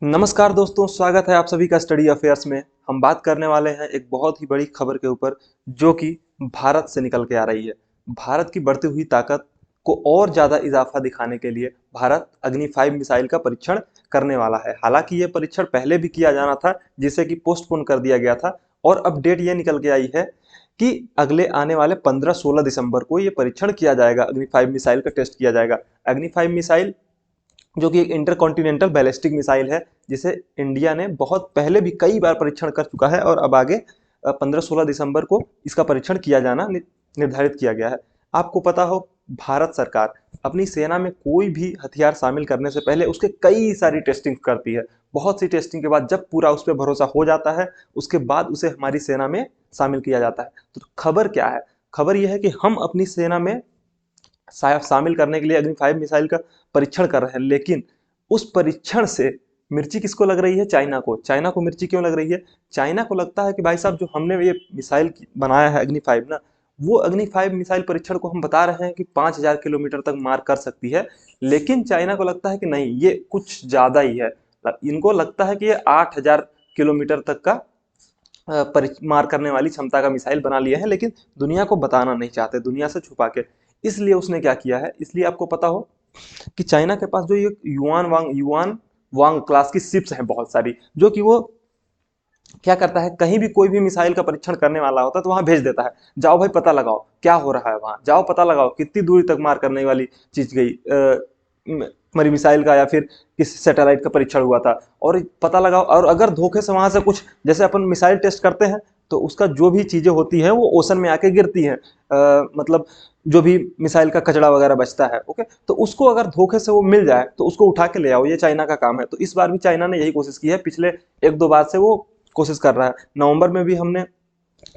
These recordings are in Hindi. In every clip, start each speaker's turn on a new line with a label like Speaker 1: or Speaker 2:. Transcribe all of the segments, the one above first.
Speaker 1: नमस्कार दोस्तों, स्वागत है आप सभी का स्टडी अफेयर्स में। हम बात करने वाले हैं एक बहुत ही बड़ी खबर के ऊपर जो कि भारत से निकल के आ रही है। भारत की बढ़ती हुई ताकत को और ज़्यादा इजाफा दिखाने के लिए भारत अग्नि 5 मिसाइल का परीक्षण करने वाला है। हालांकि ये परीक्षण पहले भी किया जाना था, जिसे कि पोस्टपोन कर दिया गया था और अब डेट ये निकल के आई है कि अगले आने वाले 15-16 दिसंबर को ये परीक्षण किया जाएगा। अग्नि 5 मिसाइल का टेस्ट किया जाएगा। अग्नि 5 मिसाइल जो कि एक इंटरकॉन्टिनेंटल बैलिस्टिक मिसाइल है, जिसे इंडिया ने बहुत पहले भी कई बार परीक्षण कर चुका है और अब आगे 15-16 दिसंबर को इसका परीक्षण किया जाना निर्धारित किया गया है। आपको पता हो, भारत सरकार अपनी सेना में कोई भी हथियार शामिल करने से पहले उसके कई सारी टेस्टिंग करती है। बहुत सी टेस्टिंग के बाद जब पूरा उस पर भरोसा हो जाता है, उसके बाद उसे हमारी सेना में शामिल किया जाता है। तो खबर क्या है? खबर यह है कि हम अपनी सेना में शामिल करने के लिए अग्नि 5 मिसाइल का परीक्षण कर रहे हैं, लेकिन उस परीक्षण से मिर्ची किसको लग रही है? चाइना को। चाइना को मिर्ची क्यों लग रही है? चाइना को लगता है कि भाई साहब, जो हमने ये मिसाइल बनाया है अग्नि 5 ना, वो अग्नि 5 मिसाइल परीक्षण को हम बता रहे हैं कि 5000 किलोमीटर तक मार कर सकती है, लेकिन चाइना को लगता है कि नहीं, ये कुछ ज्यादा ही है। इनको लगता है कि ये 8000 किलोमीटर तक का मार करने वाली क्षमता का मिसाइल बना लिए हैं, लेकिन दुनिया को बताना नहीं चाहते, दुनिया से छुपा के। इसलिए उसने क्या किया है, इसलिए आपको पता हो कि चाइना के पास जो ये युआन वांग क्लास की शिप्स हैं बहुत सारी, जो कि वो क्या करता है, कहीं भी कोई भी मिसाइल का परीक्षण करने वाला होता है तो वहां भेज देता है, जाओ भाई पता लगाओ क्या हो रहा है वहां, जाओ पता लगाओ कितनी दूरी तक मार करने वाली चीज गई, हमारी मिसाइल का या फिर किसी सैटेलाइट का परीक्षण हुआ था, और पता लगाओ। और अगर धोखे से वहां से कुछ, जैसे अपन मिसाइल टेस्ट करते हैं तो उसका जो भी चीजें होती हैं वो ओशन में आके गिरती हैं, मतलब जो भी मिसाइल का कचरा वगैरह बचता है, ओके, तो उसको अगर धोखे से वो मिल जाए तो उसको उठा के ले आओ, ये चाइना का काम है। तो इस बार भी चाइना ने यही कोशिश की है, पिछले 1-2 बार से वो कोशिश कर रहा है। नवंबर में भी हमने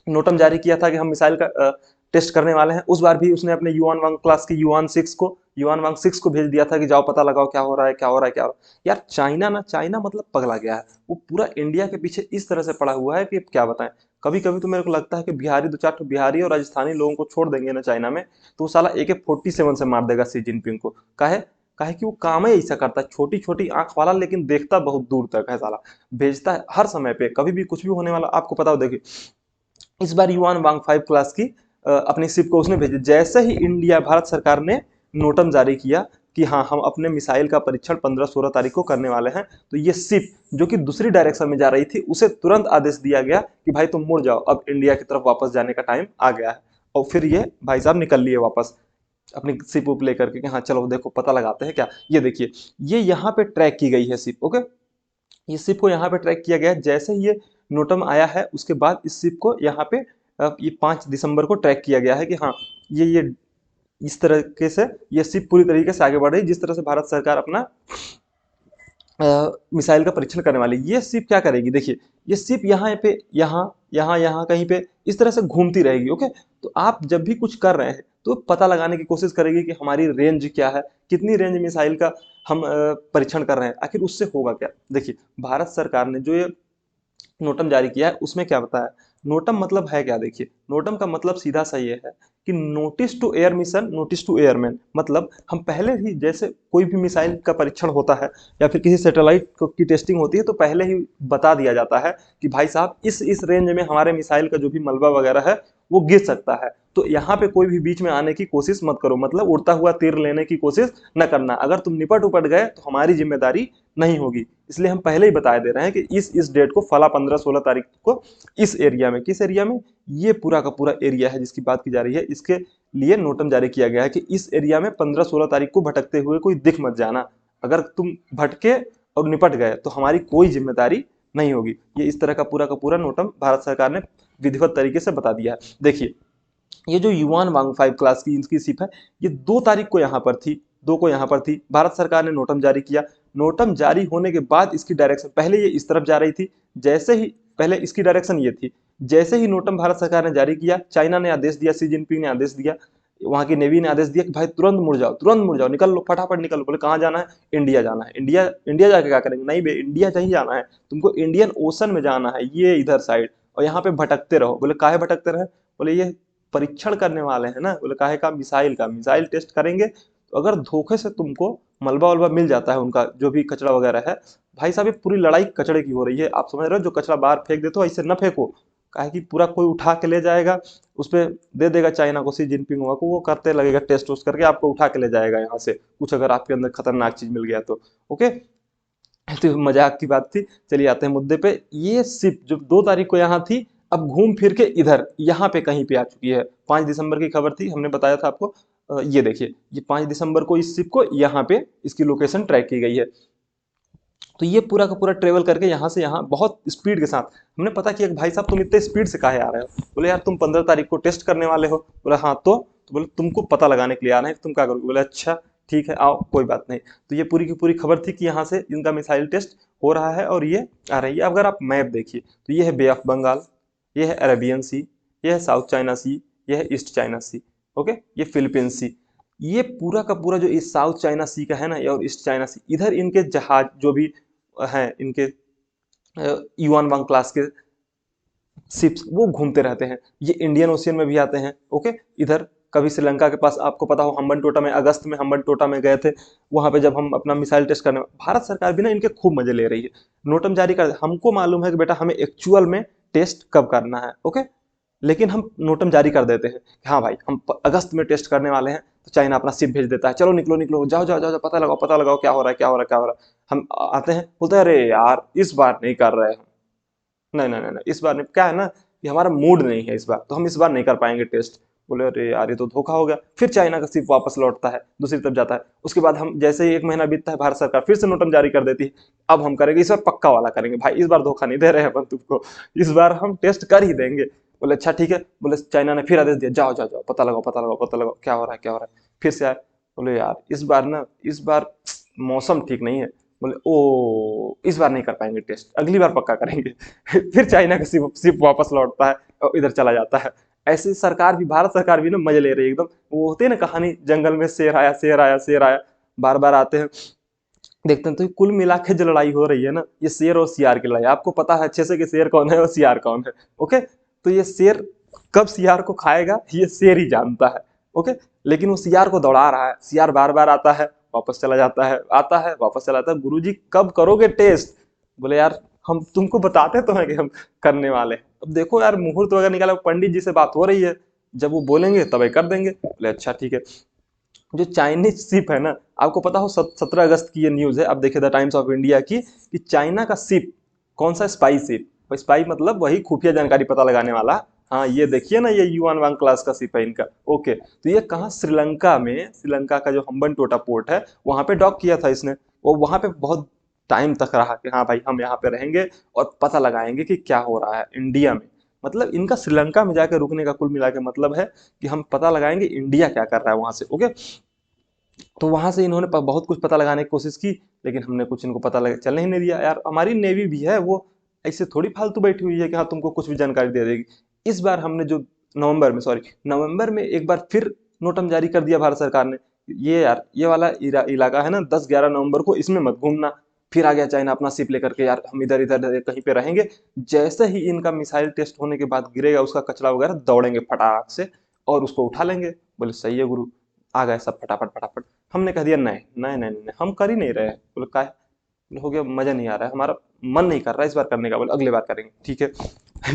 Speaker 1: नोटम जारी किया था कि हम मिसाइल का टेस्ट करने वाले हैं। उस बार भी उसने अपने युआन वांग क्लास की युआन वांग 6 को भेज दिया था कि जाओ पता लगाओ क्या हो रहा है, क्या हो रहा है, क्या हो रहा है। यार चाइना मतलब पगला गया है। वो पूरा इंडिया के पीछे इस तरह से पड़ा हुआ है कि क्या बताएं। कभी कभी तो मेरे को लगता है कि बिहारी, 2-4 बिहारी और राजस्थानी लोगों को छोड़ देंगे ना चाइना में, तो वो साला AK-47 से मार देगा सी जिनपिंग को। काहे? काहे कि वो काम ही ऐसा करता है, छोटी छोटी आंख वाला, लेकिन देखता बहुत दूर तक है साला। भेजता है हर समय पे, कभी भी कुछ भी होने वाला आपको पता हो। देखिए, इस बार युआन वांग 5 क्लास की अपनी शिप को उसने भेजी। जैसे ही इंडिया, भारत सरकार ने नोटम जारी किया कि हाँ, हम अपने मिसाइल का परीक्षण 15-16 तारीख को करने वाले हैं, तो ये शिप जो कि दूसरी डायरेक्शन में जा रही थी, उसे तुरंत आदेश दिया गया कि भाई तुम मुड़ जाओ, अब इंडिया की तरफ वापस जाने का टाइम आ गया है। और फिर ये भाई साहब निकल लिए वापस अपनी शिप उप लेकर के कि हाँ चलो देखो पता लगाते हैं क्या। ये देखिए, ये यहाँ पे ट्रैक की गई है शिप, ओके। इस शिप को यहाँ पे ट्रैक किया गया है। जैसे ही ये नोटम आया है, उसके बाद इस शिप को यहाँ पे ये 5 दिसंबर को ट्रैक किया गया है कि हाँ, ये इस तरीके से ये शिप पूरी तरीके से आगे बढ़ रही है, जिस तरह से भारत सरकार अपना मिसाइल का परीक्षण करने वाली। ये शिप क्या करेगी, देखिए, ये शिप यहाँ पे, यहाँ कहीं पे इस तरह से घूमती रहेगी, ओके। तो आप जब भी कुछ कर रहे हैं तो पता लगाने की कोशिश करेगी कि हमारी रेंज क्या है, कितनी रेंज मिसाइल का हम परीक्षण कर रहे हैं, आखिर उससे होगा क्या। देखिए, भारत सरकार ने जो ये नोटम जारी किया है उसमें क्या बताया। नोटम मतलब है क्या? देखिए, नोटम का मतलब सीधा सा ये है कि notice to air mission, notice to airman. मतलब हम पहले ही, जैसे कोई भी मिसाइल का परीक्षण होता है या फिर किसी सैटेलाइट की टेस्टिंग होती है, तो पहले ही बता दिया जाता है कि भाई साहब, इस रेंज में हमारे मिसाइल का जो भी मलबा वगैरह है वो गिर सकता है, तो यहाँ पे कोई भी बीच में आने की कोशिश मत करो, मतलब उड़ता हुआ तीर लेने की कोशिश न करना। अगर तुम निपट उपट गए तो हमारी जिम्मेदारी नहीं होगी। इसलिए हम पहले ही बता दे रहे हैं कि इस डेट को, फला 15-16 तारीख को, इस एरिया में, किस एरिया में, ये पूरा का पूरा एरिया है जिसकी बात की जा रही है, इसके लिए नोटम जारी किया गया है कि इस एरिया में 15-16 तारीख को भटकते हुए कोई दिख मत जाना। अगर तुम भटके और निपट गए तो हमारी कोई जिम्मेदारी नहीं होगी। ये इस तरह का पूरा नोटम भारत सरकार ने विधिवत तरीके से बता दिया है। देखिए, ये जो युआन वांग 5 क्लास की इनकी शिप है, ये 2 तारीख को यहाँ पर थी, 2 को यहाँ पर थी। भारत सरकार ने नोटम जारी किया। नोटम जारी होने के बाद इसकी डायरेक्शन, पहले ये इस तरफ जा रही थी, जैसे ही, पहले इसकी डायरेक्शन ये थी, जैसे ही नोटम भारत सरकार ने जारी किया, चाइना ने आदेश दिया, सी जिनपिंग ने आदेश दिया, वहां की नेवी ने आदेश दिया कि भाई तुरंत मुड़ जाओ, तुरंत मुड़ जाओ, निकल लो, फटाफट निकल लो। बोले कहाँ जाना है? इंडिया जाना है। इंडिया, इंडिया जाके क्या करेंगे? नहीं बे, इंडिया नहीं जाना है, तुमको इंडियन ओशन में जाना है, ये इधर साइड, और यहाँ पे भटकते रहो। बोले काहे भटकते रहे? बोले ये परीक्षण करने वाले हैं ना। बोले काहे का? मिसाइल का, मिसाइल टेस्ट करेंगे तो अगर धोखे से तुमको मलबा वलबा मिल जाता है, उनका जो भी कचरा वगैरह है, भाई साहब ये पूरी लड़ाई कचड़े की हो रही है। आप समझ रहे हो, जो कचरा बाहर फेंक देते हो ऐसे न फेंको, काहे कि पूरा कोई उठा के ले जाएगा, उस पे दे देगा चाइना को, सी जिनपिंग हुआ को, वो करते लगेगा टेस्ट उस्ट करके आपको उठा के ले जाएगा यहाँ से, कुछ अगर आपके अंदर खतरनाक चीज मिल गया तो। ओके, तो मजाक की बात थी। चलिए आते हैं मुद्दे पे। ये शिप जो 2 तारीख को यहाँ थी, अब घूम फिर के इधर यहाँ पे कहीं पे आ चुकी है। 5 दिसंबर की खबर थी, हमने बताया था आपको। ये देखिए, ये 5 दिसंबर को इस शिप को यहाँ पे इसकी लोकेशन ट्रैक की गई है। तो ये पूरा का पूरा ट्रेवल करके यहाँ से यहाँ बहुत स्पीड के साथ, हमने पता किया कि भाई साहब तुम इतने स्पीड से काहे आ रहे हो। बोले यार तुम 15 तारीख को टेस्ट करने वाले हो। बोला हाँ तो बोले तुमको पता लगाने के लिए आना है, तुम क्या करोगे। बोले अच्छा ठीक है आओ, कोई बात नहीं। तो ये पूरी की पूरी खबर थी कि यहाँ से इनका मिसाइल टेस्ट हो रहा है और ये आ रही है। अगर आप मैप देखिए तो ये है बे ऑफ बंगाल, ये है अरेबियन सी, ये है साउथ चाइना सी, ये है ईस्ट चाइना सी, ओके, ये फिलीपींस सी। ये पूरा का पूरा जो इस साउथ चाइना सी का है ना, ये और ईस्ट चाइना सी, इधर इनके जहाज जो भी हैं, इनके युआन वांग क्लास के शिप्स वो घूमते रहते हैं। ये इंडियन ओशियन में भी आते हैं। ओके, इधर कभी श्रीलंका के पास, आपको पता हो हम्बन टोटा में, अगस्त में हम्बन टोटा में गए थे, वहां पे जब हम अपना मिसाइल टेस्ट करने, भारत सरकार भी ना इनके खूब मजे ले रही है। नोटम जारी कर, हमको मालूम है कि बेटा हमें एक्चुअल में टेस्ट कब करना है, ओके, लेकिन हम नोटम जारी कर देते हैं कि हाँ भाई हम अगस्त में टेस्ट करने वाले हैं। तो चाइना अपना शिप भेज देता है, चलो निकलो निकलो, जाओ जाओ जाओ जाओ, पता लगाओ क्या हो रहा है, क्या हो रहा है, क्या हो रहा है। हम आते हैं, बोलते हैं अरे यार इस बार नहीं कर रहे हैं, नहीं नहीं नहीं नहीं, इस बार नहीं, क्या है ना कि हमारा मूड नहीं है इस बार, तो हम इस बार नहीं कर पाएंगे टेस्ट। बोले अरे यार ये तो धोखा हो गया। फिर चाइना का शिप वापस लौटता है, दूसरी तरफ जाता है। उसके बाद हम जैसे ही 1 महीना बीतता है, भारत सरकार फिर से नोटम जारी कर देती है, अब हम करेंगे, इस बार पक्का वाला करेंगे भाई, इस बार धोखा नहीं दे रहे हैं अपन तुमको, इस बार हम टेस्ट कर ही देंगे। बोले अच्छा ठीक है। बोले चाइना ने फिर आदेश दिया, जाओ जाओ जाओ, पता लगाओ पता लगाओ पता लगाओ, क्या हो रहा है क्या हो रहा है। फिर से आए, बोले यार इस बार ना, इस बार मौसम ठीक नहीं है। बोले ओ इस बार नहीं कर पाएंगे टेस्ट, अगली बार पक्का करेंगे। फिर चाइना का शिप वापस लौटता है और इधर चला जाता है। ऐसे सरकार भी, भारत सरकार भी ना मजे ले रही है एकदम। वो होती है ना कहानी, जंगल में शेर आया शेर आया शेर आया, बार बार आते हैं, देखते हैं। तो कुल मिला के जो लड़ाई हो रही है ना, ये शेर और सियार की लड़ाई। आपको पता है अच्छे से कि शेर कौन है और सियार कौन है, ओके। तो ये शेर कब सियार को खाएगा ये शेर ही जानता है, ओके। लेकिन वो सियार को दौड़ा रहा है, सियार बार बार आता है वापस चला जाता है, आता है वापस चला जाता है। गुरुजी कब करोगे टेस्ट। बोले यार हम तुमको बताते तो हैं कि हम करने वाले हैं। अब देखो यार मुहूर्त वगैरह निकाला, पंडित जी से बात हो रही है, जब वो बोलेंगे तभी कर देंगे। बोले अच्छा ठीक है। जो चाइनीज शिप है ना, आपको पता हो 17 अगस्त की ये न्यूज है, अब देखिए द टाइम्स ऑफ इंडिया की, कि चाइना का शिप, कौन सा, स्पाई शिप, स्पाई मतलब वही खुफिया जानकारी पता लगाने वाला। हाँ ये देखिए ना, ये युआन वांग क्लास का शिप है इनका, ओके। तो ये कहाँ, श्रीलंका में, श्रीलंका का जो हम्बन टोटा पोर्ट है वहां पे डॉक किया था इसने। वो वहां पे बहुत टाइम तक रहा कि हाँ भाई हम यहाँ पे रहेंगे और पता लगाएंगे कि क्या हो रहा है इंडिया में। मतलब इनका श्रीलंका में जाकर रुकने का कुल मिला के मतलब है कि हम पता लगाएंगे इंडिया क्या कर रहा है वहां से, ओके। तो वहां से इन्होंने बहुत कुछ पता लगाने की कोशिश की, लेकिन हमने कुछ इनको पता लगा चलने ही नहीं दिया। यार हमारी नेवी भी है, वो ऐसे थोड़ी फालतू बैठी हुई है कि हाँ तुमको कुछ भी जानकारी दे देगी। इस बार हमने जो नवंबर में एक बार फिर नोटम जारी कर दिया भारत सरकार ने, ये यार ये वाला इलाका है ना, 10-11 नवंबर को इसमें मत घूमना। फिर आ गया चाइना अपना शिप लेकर के, यार हम इधर इधर कहीं पे रहेंगे। जैसे ही इनका मिसाइल टेस्ट होने के बाद गिरेगा उसका कचरा वगैरह, दौड़ेंगे फटाक से और उसको उठा लेंगे। बोले सही है गुरु। आ गए सब फटाफट फटाफट। हमने कह दिया नहीं नहीं नहीं नहीं, हम कर ही नहीं रहे। बोले का हो गया, मजा नहीं आ रहा है, हमारा मन नहीं कर रहा है इस बार करने का। बोले अगले बार करेंगे, ठीक है।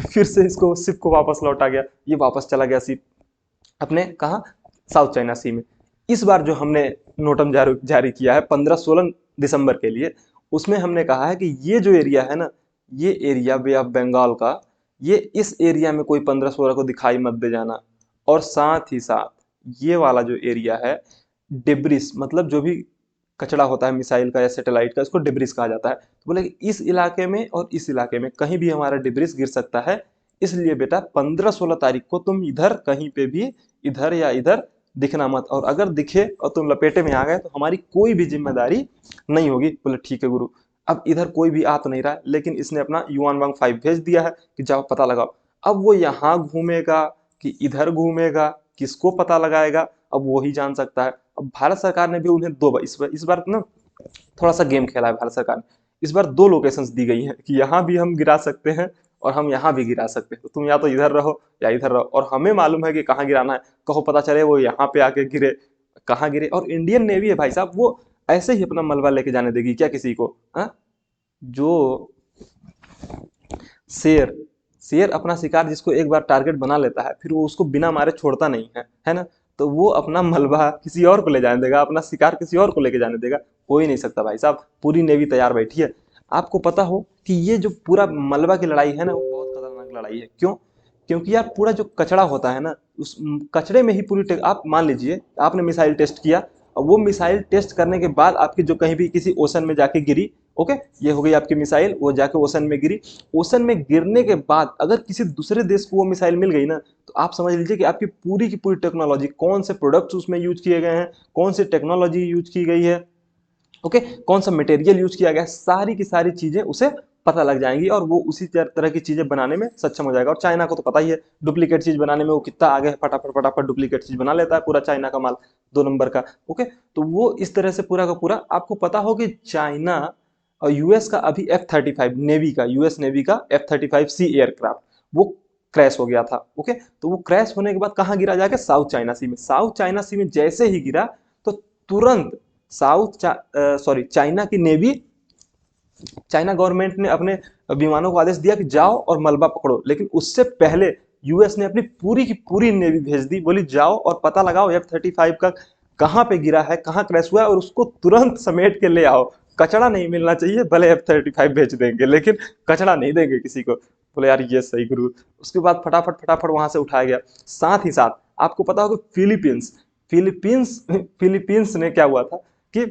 Speaker 1: फिर से इसको शिप को वापस लौटा गया, ये वापस चला गया शिप अपने कहा, साउथ चाइना सी में। इस बार जो हमने नोटम जारी किया है 15-16 दिसंबर के लिए, उसमें हमने कहा है कि ये जो एरिया है ना, ये एरिया बे ऑफ बंगाल का, ये इस एरिया में कोई 15-16 को दिखाई मत दे जाना। और साथ ही साथ ये वाला जो एरिया है, डिब्रिस मतलब जो भी कचरा होता है मिसाइल का या सैटेलाइट का, इसको डिब्रिस कहा जाता है। तो बोले कि इस इलाके में और इस इलाके में कहीं भी हमारा डिब्रिस गिर सकता है, इसलिए बेटा 15-16 तारीख को तुम इधर कहीं पे भी, इधर या इधर दिखना मत, और अगर दिखे और तुम लपेटे में आ गए तो हमारी कोई भी जिम्मेदारी नहीं होगी। बोले ठीक है गुरु। अब इधर कोई भी आ तो नहीं रहा है, लेकिन इसने अपना युआन वांग 5 भेज दिया है कि जाओ पता लगाओ। अब वो यहाँ घूमेगा कि इधर घूमेगा, किसको पता लगाएगा, अब वो ही जान सकता है। अब भारत सरकार ने भी उन्हें इस बार ना थोड़ा सा गेम खेला है भारत सरकार ने। इस बार 2 लोकेशंस दी गई हैं कि यहाँ भी हम गिरा सकते हैं और हम यहाँ भी गिरा सकते हैं, तो तुम या तो इधर रहो या इधर रहो, और हमें मालूम है कि कहाँ गिराना है। कहो पता चले वो यहाँ पे आके गिरे, कहाँ गिरे। और इंडियन नेवी है भाई साहब, वो ऐसे ही अपना मलबा लेके जाने देगी क्या किसी को? हाँ, जो शेर शेर अपना शिकार जिसको एक बार टारगेट बना लेता है, फिर वो उसको बिना मारे छोड़ता नहीं है, है ना? तो वो अपना मलबा किसी और को ले जाने देगा, अपना शिकार किसी और को लेके जाने देगा? हो ही नहीं सकता भाई साहब। पूरी नेवी तैयार बैठी है। आपको पता हो कि ये जो पूरा मलबा की लड़ाई है ना, वो बहुत खतरनाक लड़ाई है। क्यों? क्योंकि यार पूरा जो कचरा होता है ना, उस कचरे में ही पूरी आप मान लीजिए आपने मिसाइल टेस्ट किया, और वो मिसाइल टेस्ट करने के बाद आपकी जो कहीं भी किसी ओशन में जाके गिरी, ओके, ये हो गई आपकी मिसाइल, वो जाके ओशन में गिरी। ओशन में गिरने के बाद अगर किसी दूसरे देश को वो मिसाइल मिल गई ना, तो आप समझ लीजिए कि आपकी पूरी की पूरी टेक्नोलॉजी, कौन से प्रोडक्ट्स उसमें यूज किए गए हैं, कौन सी टेक्नोलॉजी यूज की गई है, ओके, कौन सा मटेरियल यूज किया गया है, सारी की सारी चीजें उसे पता लग जाएंगी, और वो उसी तरह की चीजें बनाने में सक्षम हो जाएगा। और चाइना को तो पता ही है डुप्लीकेट चीज बनाने में वो कितना आगे है, फटाफट फटाफट डुप्लीकेट चीज बना लेता है पूरा चाइना का माल, 2 नंबर का। ओके, तो वो इस तरह से पूरा का पूरा, आपको पता हो कि चाइना और यूएस का अभी F-35 नेवी का, यूएस नेवी का F-35C एयरक्राफ्ट, वो क्रैश हो गया था। ओके, तो वो क्रैश होने के बाद कहाँ गिरा? जाके साउथ चाइना सी में। साउथ चाइना सी में जैसे ही गिरा, तो तुरंत चाइना की नेवी, चाइना गवर्नमेंट ने अपने विमानों को आदेश दिया कि जाओ और मलबा पकड़ो। लेकिन उससे पहले यूएस ने अपनी पूरी की पूरी नेवी भेज दी, बोली जाओ और पता लगाओ F-35 का कहाँ पे गिरा है, कहाँ क्रैश हुआ है, और उसको तुरंत समेट के ले आओ। कचड़ा नहीं मिलना चाहिए, भले F-35 भेज देंगे लेकिन कचड़ा नहीं देंगे किसी को। बोले यार ये सही गुरु। उसके बाद फटाफट फटाफट वहां से उठाया गया। साथ ही साथ आपको पता होगा फिलीपींस फिलीपींस फिलीपींस ने क्या हुआ था कि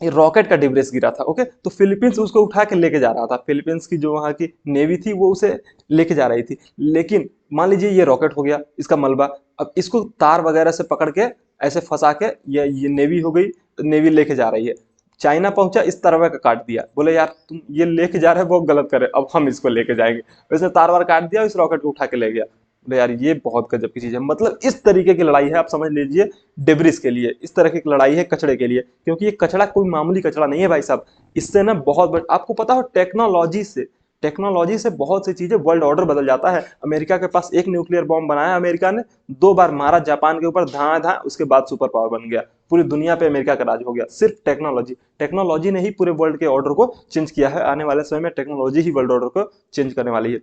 Speaker 1: रॉकेट का डिब्रेस गिरा था। ओके, तो फिलीपींस उसको उठा के लेके जा रहा था। फिलीपींस की जो वहाँ की नेवी थी वो उसे लेके जा रही थी। लेकिन मान लीजिए ये रॉकेट हो गया, इसका मलबा, अब इसको तार वगैरह से पकड़ के ऐसे फंसा के ये नेवी हो गई, नेवी लेके जा रही है। चाइना पहुंचा, इस तरह का काट दिया, बोले यार तुम ये लेके जा रहे हो बहुत गलत करे, अब हम इसको लेके जाएंगे। वैसे तार वार काट दिया, इस रॉकेट को उठा के ले गया। बोले यार ये बहुत गजब की चीज है। मतलब इस तरीके की लड़ाई है, आप समझ लीजिए डेब्रिस के लिए, इस तरह की लड़ाई है कचड़े के लिए। क्योंकि ये कचड़ा कोई मामूली कचड़ा नहीं है भाई साहब। इससे ना बहुत बड़ा, आपको पता हो टेक्नोलॉजी से बहुत सी चीजें, वर्ल्ड ऑर्डर बदल जाता है। अमेरिका के पास एक न्यूक्लियर बॉम्ब बनाया अमेरिका ने, 2 बार मारा जापान के ऊपर, धा धा, उसके बाद सुपर पावर बन गया। पूरी दुनिया पे अमेरिका का राज हो गया। सिर्फ टेक्नोलॉजी ने ही पूरे वर्ल्ड के ऑर्डर को चेंज किया है। आने वाले समय में टेक्नोलॉजी ही वर्ल्ड ऑर्डर को चेंज करने वाली है।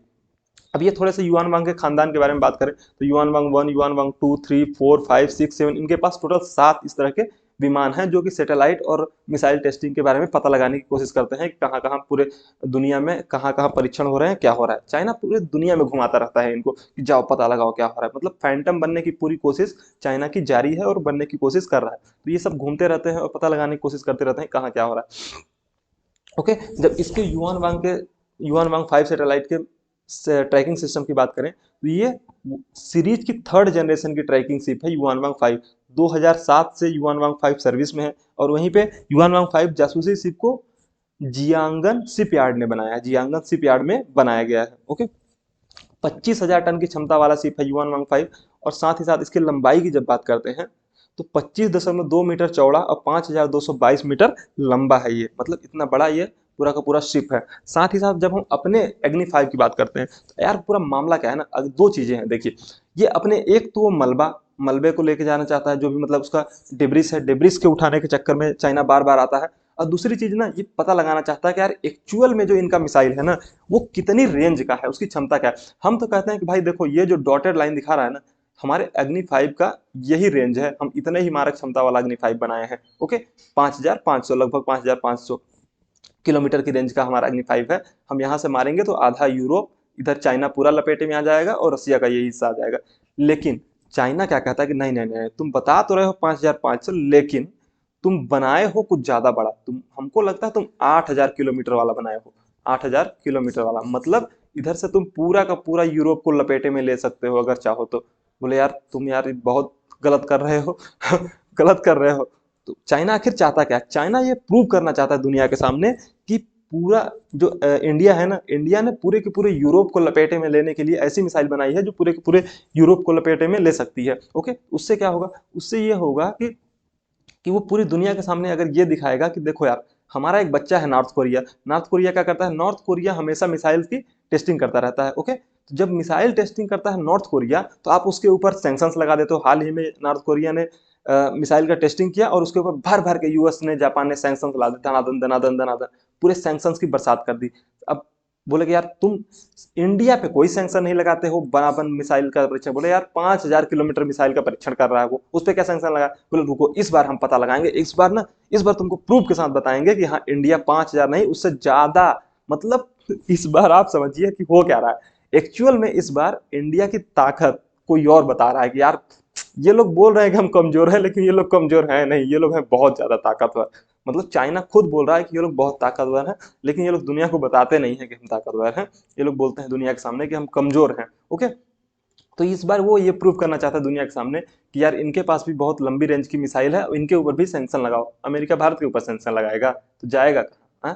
Speaker 1: अब ये थोड़े से युआन वांग के खानदान के बारे में बात करें, तो युआन वांग 1, युआन वांग 2, 3, 4, 5, 6, 7, इनके पास टोटल 7 इस तरह के विमान हैं, जो कि सैटेलाइट और मिसाइल टेस्टिंग के बारे में पता लगाने की कोशिश करते हैं कि कहाँ कहाँ पूरे दुनिया में कहाँ कहाँ परीक्षण हो रहे हैं, क्या हो रहा है। चाइना पूरे दुनिया में घुमाता रहता है इनको कि जाओ पता लगाओ क्या हो रहा है। मतलब फैंटम बनने की पूरी कोशिश चाइना की जारी है और बनने की कोशिश कर रहा है। तो ये सब घूमते रहते हैं और पता लगाने की कोशिश करते रहते हैं कहाँ क्या हो रहा है। ओके, जब इसके युआन वांग 5 सैटेलाइट के ट्रैकिंग सिस्टम की बात करें, तो ये सीरीज की 3rd जनरेशन की ट्रैकिंग शिप है युआन वांग 5। 2007 से युआन वांग 5 सर्विस में है। और वहीं पे युआन वांग 5 जासूसी शिप को जियांगन शिपयार्ड ने बनाया है, जियांगन शिपयार्ड में बनाया गया है। ओके, 25,000 टन की क्षमता वाला शिप है युआन वांग 5। और साथ ही साथ इसकी लंबाई की जब बात करते हैं, तो 25.2 मीटर चौड़ा और 5,222 मीटर लंबा है ये। मतलब इतना बड़ा ये पूरा का पूरा शिप है। साथ ही साथ जब हम अपने एग्नि 5 की बात करते हैं, तो यार पूरा मामला क्या है ना, 2 चीजें हैं। देखिए, ये अपने एक तो वो मलबे को लेके जाना चाहता है, जो भी मतलब उसका डिब्रिस है, डिब्रिस के उठाने के चक्कर में चाइना बार बार आता है। और दूसरी चीज ना, ये पता लगाना चाहता है कि यार एक्चुअल में जो इनका मिसाइल है ना, वो कितनी रेंज का है, उसकी क्षमता क्या है। हम तो कहते हैं कि भाई देखो, ये जो डॉटेड लाइन दिखा रहा है ना, हमारे अग्नि 5 का यही रेंज है, हम इतने ही मारक क्षमता वाला अग्नि 5 बनाए हैं। ओके, 5,500, लगभग 5,500 किलोमीटर की रेंज का हमारा अग्नि 5 है। हम यहाँ से मारेंगे तो आधा यूरोप, इधर चाइना पूरा लपेटे में आ जाएगा और रसिया का यही हिस्सा आ जाएगा। लेकिन चाइना क्या कहता है कि नहीं नहीं नहीं, तुम बता तो रहे हो 5,500, लेकिन तुम बनाए हो कुछ ज्यादा बड़ा। तुम, हमको लगता है तुम 8,000 किलोमीटर वाला बनाए हो। 8,000 किलोमीटर वाला मतलब इधर से तुम पूरा का पूरा यूरोप को लपेटे में ले सकते हो अगर चाहो तो। बोले यार तुम यार बहुत गलत कर रहे हो गलत कर रहे हो। तो चाइना आखिर चाहता क्या? चाइना ये प्रूव करना चाहता है दुनिया के सामने कि पूरा जो इंडिया है ना, इंडिया ने पूरे के पूरे यूरोप को लपेटे में लेने के लिए ऐसी मिसाइल बनाई है जो पूरे के पूरे यूरोप को लपेटे में ले सकती है। ओके, उससे क्या होगा? उससे ये होगा कि वो पूरी दुनिया के सामने अगर ये दिखाएगा कि देखो यार, हमारा एक बच्चा है नॉर्थ कोरिया। नॉर्थ कोरिया क्या करता है? नॉर्थ कोरिया हमेशा मिसाइल की टेस्टिंग करता रहता है। ओके, तो जब मिसाइल टेस्टिंग करता है नॉर्थ कोरिया, तो आप उसके ऊपर सैंक्शंस लगा देते हो। हाल ही में नॉर्थ कोरिया ने मिसाइल का टेस्टिंग किया और उसके ऊपर भर भर के यूएस ने जापान ने सैंक्शन ला दी, धनाधन धनाधन धनाधन पूरे सैंक्शन की बरसात कर दी। अब बोले कि यार तुम इंडिया पे कोई सैंक्शन नहीं लगाते हो, बनाबन मिसाइल का परीक्षण, बोले यार 5,000 किलोमीटर मिसाइल का परीक्षण कर रहा है वो, उस पर क्या सैंक्शन लगा? बोले रुको इस बार हम पता लगाएंगे, इस बार तुमको प्रूफ के साथ बताएंगे कि हाँ इंडिया 5,000 नहीं उससे ज्यादा, मतलब इस बार आप समझिए कि हो क्या रहा है। एक्चुअल में इस बार इंडिया की ताकत कोई और बता रहा है कि यार ये लोग बोल रहे हैं कि हम कमजोर हैं, लेकिन ये लोग कमजोर हैं नहीं, ये लोग हैं बहुत ज्यादा ताकतवर। मतलब चाइना खुद बोल रहा है कि ये लोग बहुत ताकतवर हैं, लेकिन ये लोग दुनिया को बताते नहीं है कि हम ताकतवर हैं। ये लोग बोलते हैं दुनिया के सामने कि हम कमजोर हैं। ओके, तो इस बार वो ये प्रूव करना चाहता है दुनिया के सामने कि यार इनके पास भी बहुत लंबी रेंज की मिसाइल है, इनके ऊपर भी सैंक्शन लगाओ। अमेरिका भारत के ऊपर सैंक्शन लगाएगा तो जाएगा कहाँ?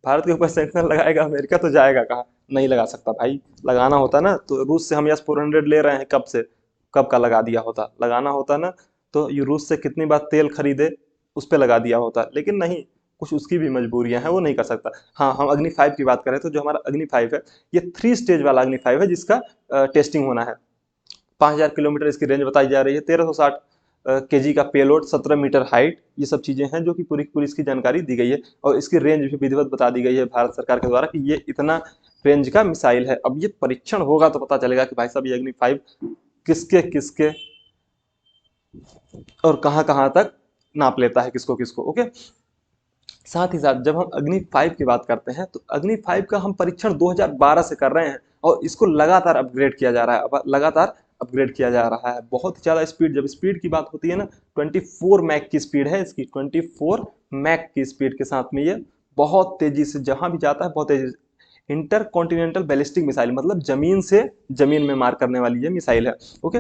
Speaker 1: भारत के ऊपर सैंक्शन लगाएगा अमेरिका तो जाएगा कहाँ? नहीं लगा सकता भाई। लगाना होता ना तो रूस से हम एस 400 ले रहे हैं, कब से कब का लगा दिया होता। लगाना होता ना तो ये रूस से कितनी बार तेल खरीदे उस पर लगा दिया होता, लेकिन नहीं, कुछ उसकी भी मजबूरियां हैं, वो नहीं कर सकता। हाँ, हम अग्नि 5 की बात करें तो जो हमारा अग्नि 5 है ये 3 स्टेज वाला अग्नि 5 है, जिसका टेस्टिंग होना है। 5,000 किलोमीटर इसकी रेंज बताई जा रही है, 1360 केजी का पेलोड, 17 मीटर हाइट, ये सब चीजें हैं जो कि पूरी पूरी इसकी जानकारी दी गई है। और इसकी रेंज भी विधिवत बता दी गई है भारत सरकार के द्वारा कि ये इतना रेंज का मिसाइल है। अब ये परीक्षण होगा तो पता चलेगा कि भाई साहब ये अग्नि 5 किसके किसके और कहां कहां तक नाप लेता है, किसको किसको। ओके, साथ ही साथ जब हम अग्नि 5 की बात करते हैं तो अग्नि 5 का हम परीक्षण 2012 से कर रहे हैं और इसको लगातार अपग्रेड किया जा रहा है, अब लगातार अपग्रेड किया जा रहा है। बहुत ही ज़्यादा स्पीड, जब स्पीड की बात होती है ना, 24 मैक की स्पीड है इसकी, 24 मैक की स्पीड के साथ में ये बहुत तेजी से जहां भी जाता है, बहुत तेजी से। इंटर कॉन्टिनेंटल बैलिस्टिक मिसाइल, मतलब जमीन से जमीन में मार करने वाली ये मिसाइल है। ओके,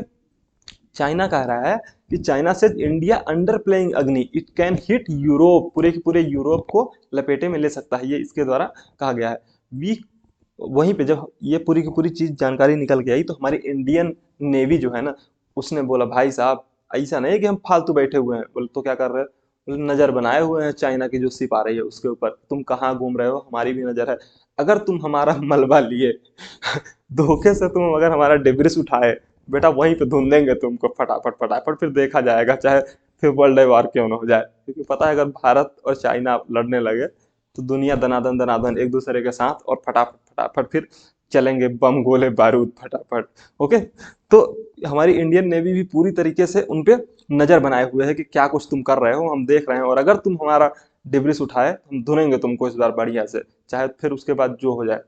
Speaker 1: चाइना कह रहा है कि चाइना से इंडिया अंडर प्लेइंग अग्नि, इट कैन हिट यूरोप, पूरे के पूरे यूरोप को लपेटे में ले सकता है, ये इसके द्वारा कहा गया है। वी वहीं पे जब ये पूरी की पूरी चीज जानकारी निकल के आई तो हमारी इंडियन नेवी जो है ना, उसने बोला भाई साहब ऐसा नहीं है कि हम फालतू बैठे हुए हैं। बोले तो क्या कर रहे हैं? बोले नजर बनाए हुए हैं चाइना की जो शिप आ रही है उसके ऊपर, तुम कहाँ घूम रहे हो, हमारी भी नजर है। अगर तुम हमारा मलबा लिए धोखे से तुम अगर हमारा डिब्रिस उठाए, बेटा वहीं पे धुन देंगे तुमको फटाफट फटाफट, फिर देखा जाएगा, चाहे फिर वर्ल्ड वार क्यों ना हो जाए। क्योंकि पता है अगर भारत और चाइना लड़ने लगे तो दुनिया दनादन दनादन एक दूसरे के साथ, और फटाफट फटाफट फिर चलेंगे बम गोले बारूद फटाफट। ओके, तो हमारी इंडियन नेवी भी पूरी तरीके से उनपे नजर बनाए हुए है कि क्या कुछ तुम कर रहे हो, हम देख रहे हैं, और अगर तुम हमारा डिब्रिस उठाए हम धुनेंगे तुमको इस बार बढ़िया से, चाहे फिर उसके बाद जो हो जाए।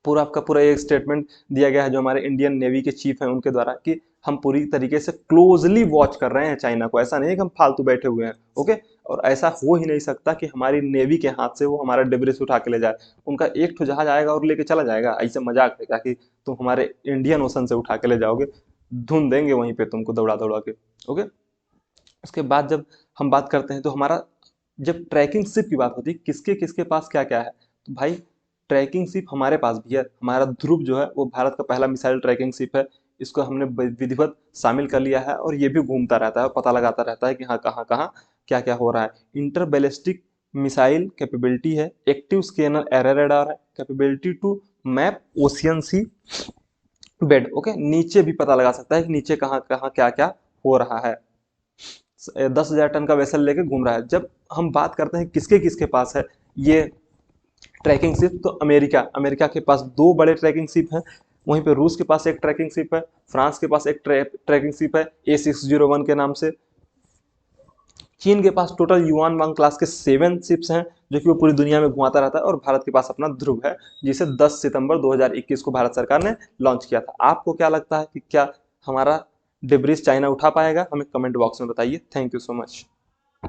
Speaker 1: पूरा आपका पूरा एक स्टेटमेंट दिया गया है जो हमारे इंडियन नेवी के चीफ हैं उनके द्वारा कि हम पूरी तरीके से क्लोजली वॉच कर रहे हैं चाइना को, ऐसा नहीं है कि हम फालतू बैठे हुए हैं। ओके, और ऐसा हो ही नहीं सकता कि हमारी नेवी के हाथ से वो हमारा डिब्रिस उठा के ले जाए। उनका एक ठो जहाज आएगा और लेके चला जाएगा, ऐसे मजाक है क्या कि तुम हमारे इंडियन ओशन से उठा के ले जाओगे? धुन देंगे वहीं पे तुमको दौड़ा दौड़ा के। ओके, उसके बाद जब हम बात करते हैं तो हमारा जब ट्रैकिंग शिप की बात होती है किसके किसके पास क्या क्या है, तो भाई ट्रैकिंग शिप हमारे पास भी है। हमारा ध्रुव जो है वो भारत का पहला मिसाइल ट्रैकिंग शिप है, इसको हमने विधिवत शामिल कर लिया है और ये भी घूमता रहता है और पता लगाता रहता है कि हाँ कहाँ कहाँ क्या क्या हो रहा है। इंटर बैलिस्टिक मिसाइल कैपेबिलिटी है, एक्टिव स्कैनर एरर रेडार है, capability to map ocean seabed. Okay, नीचे भी पता लगा सकता है कि नीचे कहाँ कहाँ क्या क्या हो रहा है। 10,000 टन का वेसल लेके घूम रहा है। जब हम बात करते हैं किसके किसके पास है ये ट्रैकिंग शिप, तो अमेरिका अमेरिका के पास 2 बड़े ट्रैकिंग शिप हैं, वहीं पे रूस के पास एक ट्रैकिंग शिप है, फ्रांस के पास एक ट्रैकिंग शिप है A601 के नाम से। चीन के पास टोटल युआन वांग क्लास के 7 शिप्स हैं जो कि वो पूरी दुनिया में घुमाता रहता है, और भारत के पास अपना ध्रुव है जिसे 10 सितंबर 2021 को भारत सरकार ने लॉन्च किया था। आपको क्या लगता है कि क्या हमारा डिब्रीज चाइना उठा पाएगा? हमें कमेंट बॉक्स में बताइए। Thank you so much.